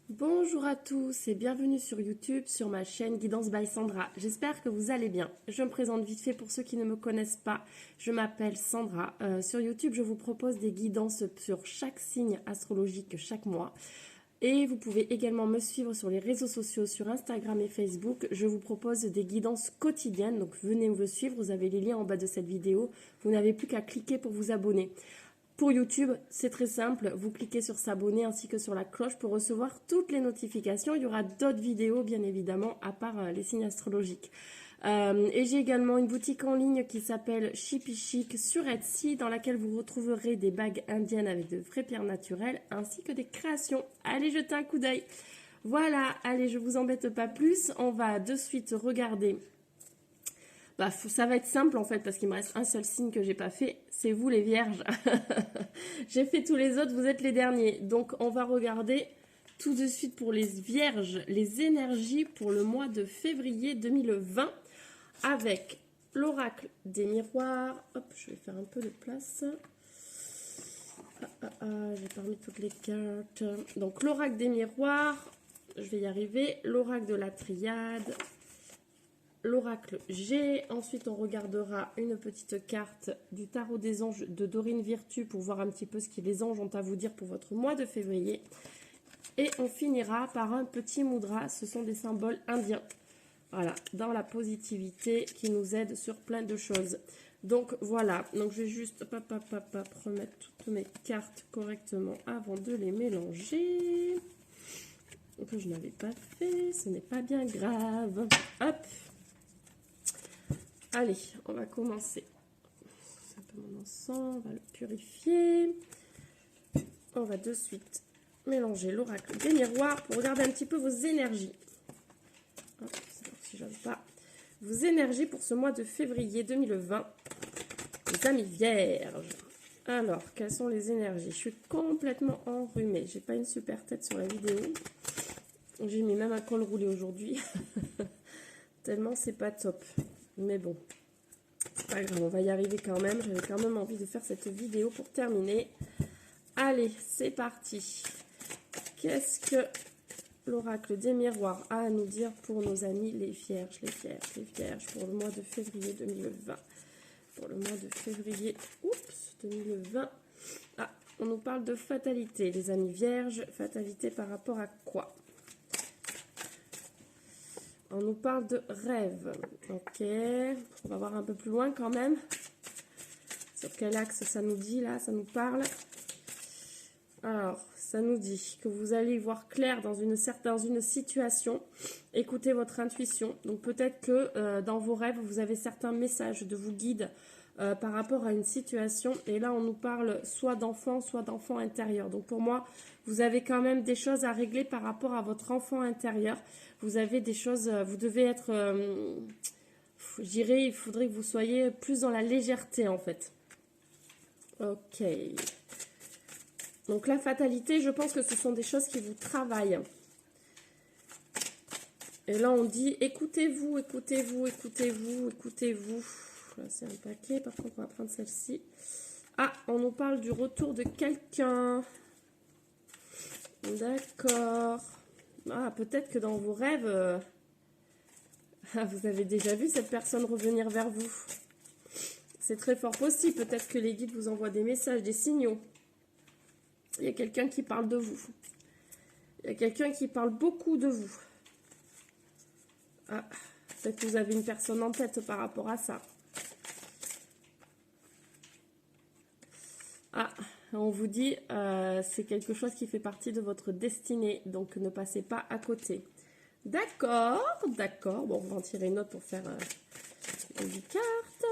Bonjour à tous et bienvenue sur YouTube sur ma chaîne Guidance by Sandra. J'espère que vous allez bien. Je me présente vite fait pour ceux qui ne me connaissent pas. Je m'appelle Sandra. Sur YouTube, je vous propose des guidances sur chaque signe astrologique chaque mois. Et vous pouvez également me suivre sur les réseaux sociaux, sur Instagram et Facebook. Je vous propose des guidances quotidiennes. Donc venez me suivre, vous avez les liens en bas de cette vidéo. Vous n'avez plus qu'à cliquer pour vous abonner. Pour YouTube, c'est très simple, vous cliquez sur s'abonner ainsi que sur la cloche pour recevoir toutes les notifications. Il y aura d'autres vidéos, bien évidemment, à part les signes astrologiques. Et j'ai également une boutique en ligne qui s'appelle Chippy Chic sur Etsy, dans laquelle vous retrouverez des bagues indiennes avec de vraies pierres naturelles, ainsi que des créations. Allez jeter un coup d'œil. Voilà, allez, je vous embête pas plus, on va de suite regarder. Ça va être simple en fait parce qu'il me reste un seul signe que j'ai pas fait, c'est vous les vierges. J'ai fait tous les autres, vous êtes les derniers. Donc on va regarder tout de suite pour les vierges, les énergies pour le mois de février 2020 avec l'oracle des miroirs. Hop, je vais faire un peu de place. J'ai pas remis toutes les cartes. Donc l'oracle des miroirs, je vais y arriver. L'oracle de la triade. L'oracle G, ensuite on regardera une petite carte du tarot des anges de Dorine Virtue pour voir un petit peu ce que les anges ont à vous dire pour votre mois de février. Et on finira par un petit mudra, ce sont des symboles indiens. Voilà, dans la positivité qui nous aide sur plein de choses. Donc voilà, donc je vais juste remettre toutes mes cartes correctement avant de les mélanger. Que je n'avais pas fait, ce n'est pas bien grave. Hop! Allez, on va commencer. C'est un peu mon encens, on va le purifier. On va de suite mélanger l'oracle des miroirs pour regarder un petit peu vos énergies. Hop, si j'aime pas. Vos énergies pour ce mois de février 2020. Les amis vierges. Alors, quelles sont les énergies? Je suis complètement enrhumée. J'ai pas une super tête sur la vidéo. J'ai mis même un col roulé aujourd'hui. Tellement c'est pas top. Mais bon, c'est pas grave, on va y arriver quand même. J'avais quand même envie de faire cette vidéo pour terminer. Allez, c'est parti. Qu'est-ce que l'oracle des miroirs a à nous dire pour nos amis les vierges, pour le mois de février 2020? Pour le mois de février 2020. Ah, on nous parle de fatalité, les amis vierges. Fatalité par rapport à quoi? On nous parle de rêve. Ok, on va voir un peu plus loin quand même. Sur quel axe ça nous dit là, ça nous parle. Alors, ça nous dit que vous allez voir clair dans une situation. Écoutez votre intuition. Donc peut-être que dans vos rêves, vous avez certains messages de vous guide par rapport à une situation. Et là, on nous parle soit d'enfant intérieur. Donc pour moi, vous avez quand même des choses à régler par rapport à votre enfant intérieur. Vous avez des choses, vous devez être, je dirais, il faudrait que vous soyez plus dans la légèreté en fait. Ok. Donc la fatalité, je pense que ce sont des choses qui vous travaillent. Et là, on dit, écoutez-vous. Là, c'est un paquet, par contre, on va prendre celle-ci. Ah, on nous parle du retour de quelqu'un. D'accord. Ah, peut-être que dans vos rêves, vous avez déjà vu cette personne revenir vers vous. C'est très fort possible. Peut-être que les guides vous envoient des messages, des signaux. Il y a quelqu'un qui parle de vous. Il y a quelqu'un qui parle beaucoup de vous. Ah, peut-être que vous avez une personne en tête par rapport à ça. Ah, on vous dit, c'est quelque chose qui fait partie de votre destinée. Donc, ne passez pas à côté. D'accord, d'accord. Bon, on va en tirer une autre pour faire une carte.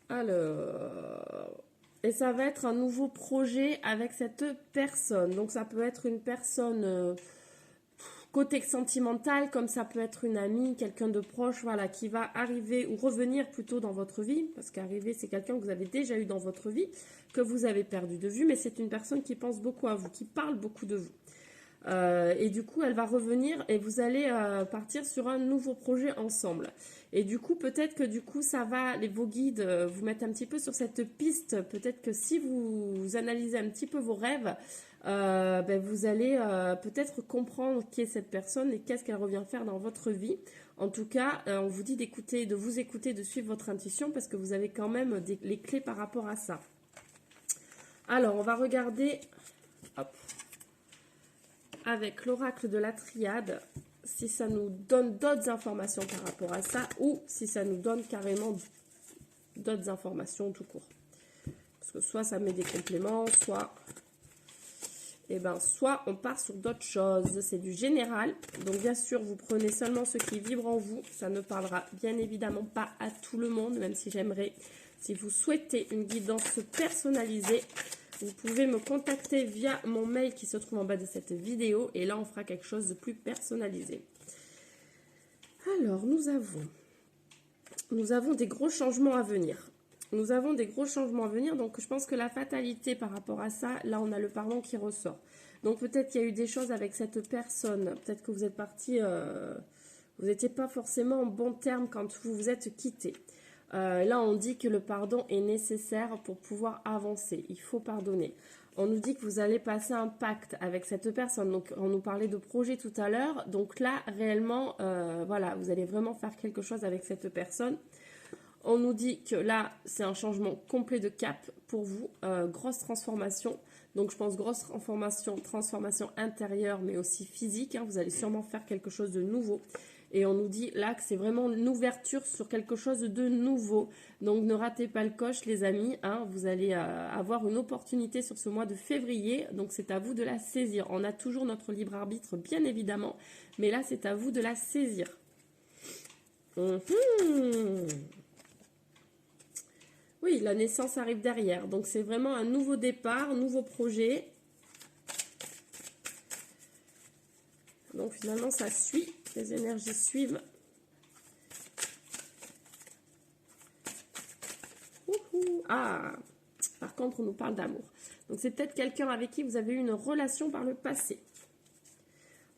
Alors... Et ça va être un nouveau projet avec cette personne. Donc ça peut être une personne côté sentimental, comme ça peut être une amie, quelqu'un de proche, voilà, qui va arriver ou revenir plutôt dans votre vie. Parce qu'arriver, c'est quelqu'un que vous avez déjà eu dans votre vie, que vous avez perdu de vue, mais c'est une personne qui pense beaucoup à vous, qui parle beaucoup de vous. Et du coup, elle va revenir et vous allez partir sur un nouveau projet ensemble. Et du coup, peut-être que du coup, ça va, vos guides vous mettent un petit peu sur cette piste. Peut-être que si vous analysez un petit peu vos rêves, vous allez peut-être comprendre qui est cette personne et qu'est-ce qu'elle revient faire dans votre vie. En tout cas, on vous dit d'écouter, de vous écouter, de suivre votre intuition parce que vous avez quand même les clés par rapport à ça. Alors, on va regarder hop, avec l'oracle de la triade si ça nous donne d'autres informations par rapport à ça ou si ça nous donne carrément d'autres informations tout court. Parce que soit ça met des compléments, soit... soit on part sur d'autres choses. C'est du général. Donc, bien sûr, vous prenez seulement ce qui vibre en vous. Ça ne parlera bien évidemment pas à tout le monde, même si j'aimerais. Si vous souhaitez une guidance personnalisée, vous pouvez me contacter via mon mail qui se trouve en bas de cette vidéo. Et là, on fera quelque chose de plus personnalisé. Alors, nous avons des gros changements à venir. Nous avons des gros changements à venir, donc je pense que la fatalité par rapport à ça, là on a le pardon qui ressort. Donc peut-être qu'il y a eu des choses avec cette personne, peut-être que vous êtes parti, vous n'étiez pas forcément en bon terme quand vous vous êtes quitté. Là on dit que le pardon est nécessaire pour pouvoir avancer, il faut pardonner. On nous dit que vous allez passer un pacte avec cette personne, donc on nous parlait de projet tout à l'heure, donc là réellement, voilà, vous allez vraiment faire quelque chose avec cette personne. On nous dit que là, c'est un changement complet de cap pour vous, grosse transformation. Donc, je pense grosse transformation intérieure, mais aussi physique. Hein. Vous allez sûrement faire quelque chose de nouveau. Et on nous dit là que c'est vraiment une ouverture sur quelque chose de nouveau. Donc, ne ratez pas le coche, les amis. Hein. Vous allez avoir une opportunité sur ce mois de février. Donc, c'est à vous de la saisir. On a toujours notre libre arbitre, bien évidemment. Mais là, c'est à vous de la saisir. Oui, la naissance arrive derrière. Donc, c'est vraiment un nouveau départ, un nouveau projet. Donc, finalement, ça suit. Les énergies suivent. Ah, par contre, on nous parle d'amour. Donc, c'est peut-être quelqu'un avec qui vous avez eu une relation par le passé.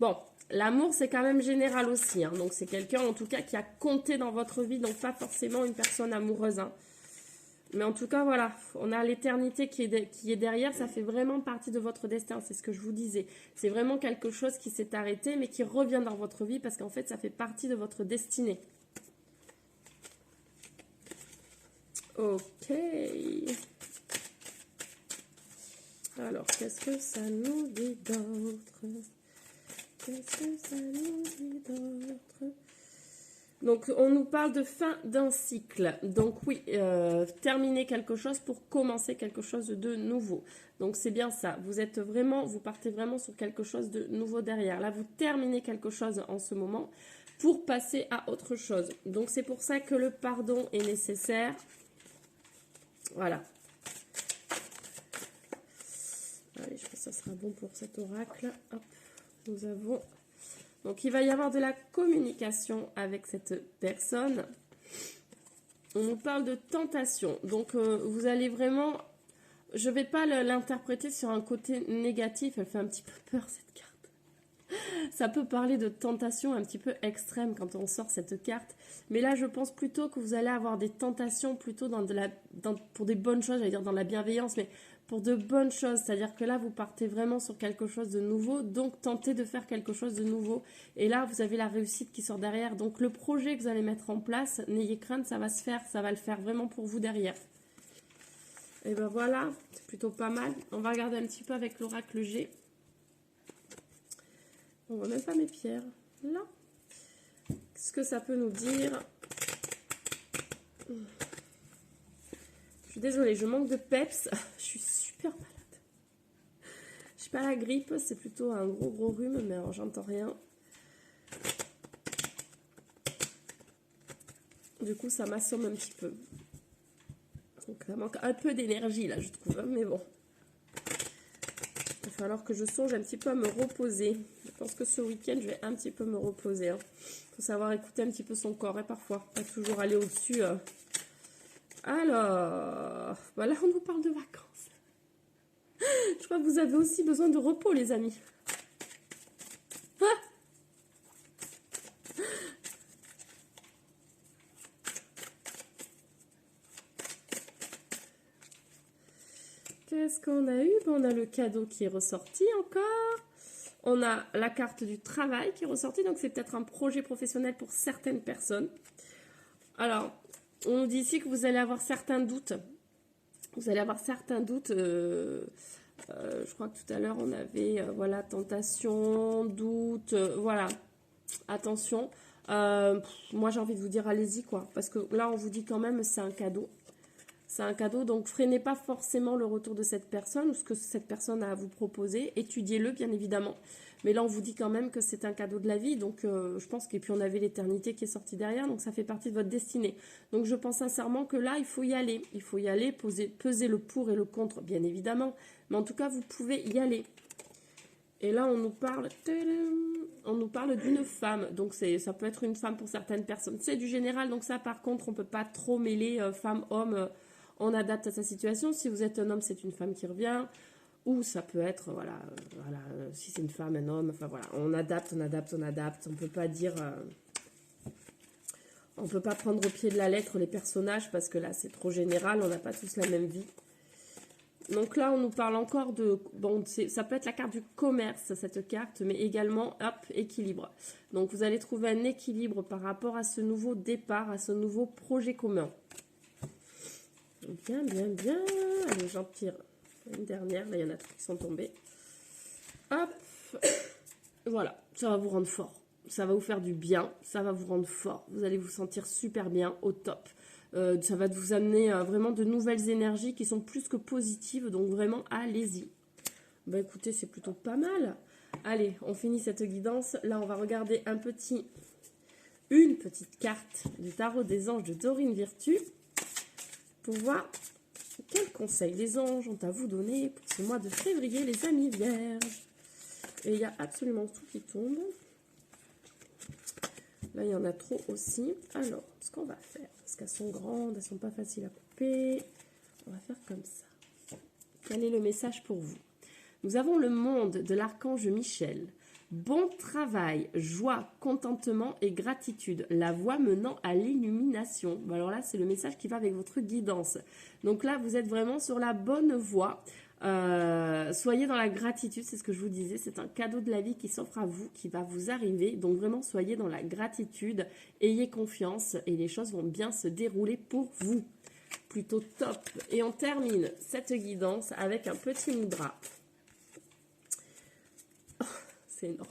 Bon, l'amour, c'est quand même général aussi. Hein. Donc, c'est quelqu'un, en tout cas, qui a compté dans votre vie. Donc, pas forcément une personne amoureuse. Hein. Mais en tout cas, voilà, on a l'éternité qui est derrière, ça fait vraiment partie de votre destin, c'est ce que je vous disais. C'est vraiment quelque chose qui s'est arrêté, mais qui revient dans votre vie, parce qu'en fait, ça fait partie de votre destinée. Ok. Alors, qu'est-ce que ça nous dit d'autre? Qu'est-ce que ça nous dit d'autre? Donc, on nous parle de fin d'un cycle. Donc, oui, terminer quelque chose pour commencer quelque chose de nouveau. Donc, c'est bien ça. Vous partez vraiment sur quelque chose de nouveau derrière. Là, vous terminez quelque chose en ce moment pour passer à autre chose. Donc, c'est pour ça que le pardon est nécessaire. Voilà. Allez, je pense que ça sera bon pour cet oracle. Hop, nous avons... Donc, il va y avoir de la communication avec cette personne. On nous parle de tentation. Donc, vous allez vraiment... Je ne vais pas l'interpréter sur un côté négatif. Elle fait un petit peu peur, cette carte. Ça peut parler de tentation un petit peu extrême quand on sort cette carte. Mais là, je pense plutôt que vous allez avoir des tentations plutôt pour des bonnes choses. J'allais dire dans la bienveillance, mais... pour de bonnes choses, c'est-à-dire que là, vous partez vraiment sur quelque chose de nouveau, donc tentez de faire quelque chose de nouveau. Et là, vous avez la réussite qui sort derrière. Donc, le projet que vous allez mettre en place, n'ayez crainte, ça va se faire, ça va le faire vraiment pour vous derrière. Et ben voilà, c'est plutôt pas mal. On va regarder un petit peu avec l'oracle G. On voit même pas mes pierres. Là. Qu'est-ce que ça peut nous dire ? Je suis désolée, je manque de peps. Je suis super malade. Je suis pas la grippe, c'est plutôt un gros rhume, mais j'entends rien. Du coup, ça m'assomme un petit peu. Donc, ça manque un peu d'énergie, là, je trouve. Mais bon. Il va falloir que je songe un petit peu à me reposer. Je pense que ce week-end, je vais un petit peu me reposer. Hein. Faut savoir écouter un petit peu son corps, et parfois. Pas toujours aller au-dessus... Alors, voilà, on nous parle de vacances. Je crois que vous avez aussi besoin de repos, les amis. Ah, qu'est-ce qu'on a eu? On a le cadeau qui est ressorti encore. On a la carte du travail qui est ressortie. Donc, c'est peut-être un projet professionnel pour certaines personnes. Alors, on nous dit ici que vous allez avoir certains doutes. Vous allez avoir certains doutes. Je crois que tout à l'heure, on avait, voilà, tentation, doute, voilà. Attention. Moi, j'ai envie de vous dire, allez-y, quoi. Parce que là, on vous dit quand même, c'est un cadeau. C'est un cadeau, donc freinez pas forcément le retour de cette personne ou ce que cette personne a à vous proposer. Étudiez-le, bien évidemment. Mais là, on vous dit quand même que c'est un cadeau de la vie. Donc, je pense que puis on avait l'éternité qui est sortie derrière. Donc, ça fait partie de votre destinée. Donc, je pense sincèrement que là, il faut y aller. Il faut y aller, peser le pour et le contre, bien évidemment. Mais en tout cas, vous pouvez y aller. Et là, on nous parle d'une femme. Donc, ça peut être une femme pour certaines personnes. C'est du général. Donc, ça, par contre, on ne peut pas trop mêler femme, homme. On adapte à sa situation. Si vous êtes un homme, c'est une femme qui revient. Ou ça peut être, voilà, si c'est une femme, un homme. Enfin, voilà, on adapte. On ne peut pas dire... on ne peut pas prendre au pied de la lettre les personnages parce que là, c'est trop général. On n'a pas tous la même vie. Donc là, on nous parle encore de... Bon, ça peut être la carte du commerce, cette carte, mais également, hop, équilibre. Donc, vous allez trouver un équilibre par rapport à ce nouveau départ, à ce nouveau projet commun. Bien, bien, bien. Allez, j'en tire une dernière. Là, il y en a trois qui sont tombés. Hop. Voilà, ça va vous rendre fort. Ça va vous faire du bien. Ça va vous rendre fort. Vous allez vous sentir super bien, au top. Ça va vous amener vraiment de nouvelles énergies qui sont plus que positives. Donc, vraiment, allez-y. Bah, écoutez, c'est plutôt pas mal. Allez, on finit cette guidance. Là, on va regarder une petite carte du tarot des anges de Dorine Virtue. Pour voir quels conseils les anges ont à vous donner pour ce mois de février, les amis vierges. Et il y a absolument tout qui tombe. Là, il y en a trop aussi. Alors, ce qu'on va faire, parce qu'elles sont grandes, elles ne sont pas faciles à couper. On va faire comme ça. Quel est le message pour vous? Nous avons le monde de l'archange Michel. Bon travail, joie, contentement et gratitude. La voie menant à l'illumination. Alors là, c'est le message qui va avec votre guidance. Donc là, vous êtes vraiment sur la bonne voie. Soyez dans la gratitude, c'est ce que je vous disais. C'est un cadeau de la vie qui s'offre à vous, qui va vous arriver. Donc vraiment, soyez dans la gratitude. Ayez confiance et les choses vont bien se dérouler pour vous. Plutôt top. Et on termine cette guidance avec un petit mudra. C'est énorme,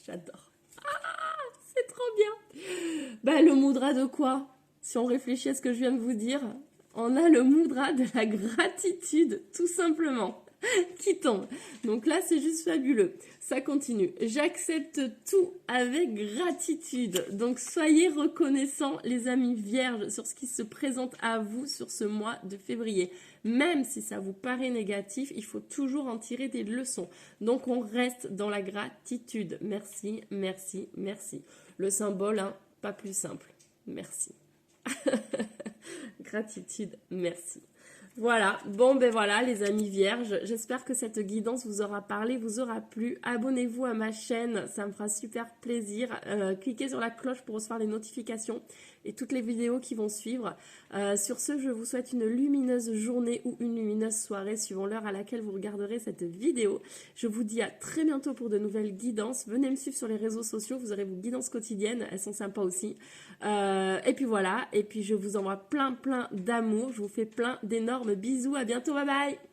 j'adore. Ah, c'est trop bien. Ben, le mudra de quoi? Si on réfléchit à ce que je viens de vous dire, on a le mudra de la gratitude, tout simplement, qui tombe. Donc là, c'est juste fabuleux. Ça continue. J'accepte tout avec gratitude. Donc, soyez reconnaissants, les amis vierges, sur ce qui se présente à vous sur ce mois de février. Même si ça vous paraît négatif, il faut toujours en tirer des leçons. Donc, on reste dans la gratitude. Merci, merci, merci. Le symbole, hein, pas plus simple. Merci. Gratitude, merci. Voilà, bon ben voilà les amis vierges, j'espère que cette guidance vous aura parlé, vous aura plu. Abonnez-vous à ma chaîne, ça me fera super plaisir. Cliquez sur la cloche pour recevoir les notifications et toutes les vidéos qui vont suivre. Sur ce, je vous souhaite une lumineuse journée ou une lumineuse soirée suivant l'heure à laquelle vous regarderez cette vidéo. Je vous dis à très bientôt pour de nouvelles guidances. Venez me suivre sur les réseaux sociaux, vous aurez vos guidances quotidiennes, elles sont sympas aussi. Et puis voilà, et puis je vous envoie plein d'amour, je vous fais plein d'énormes bisous, à bientôt, bye bye.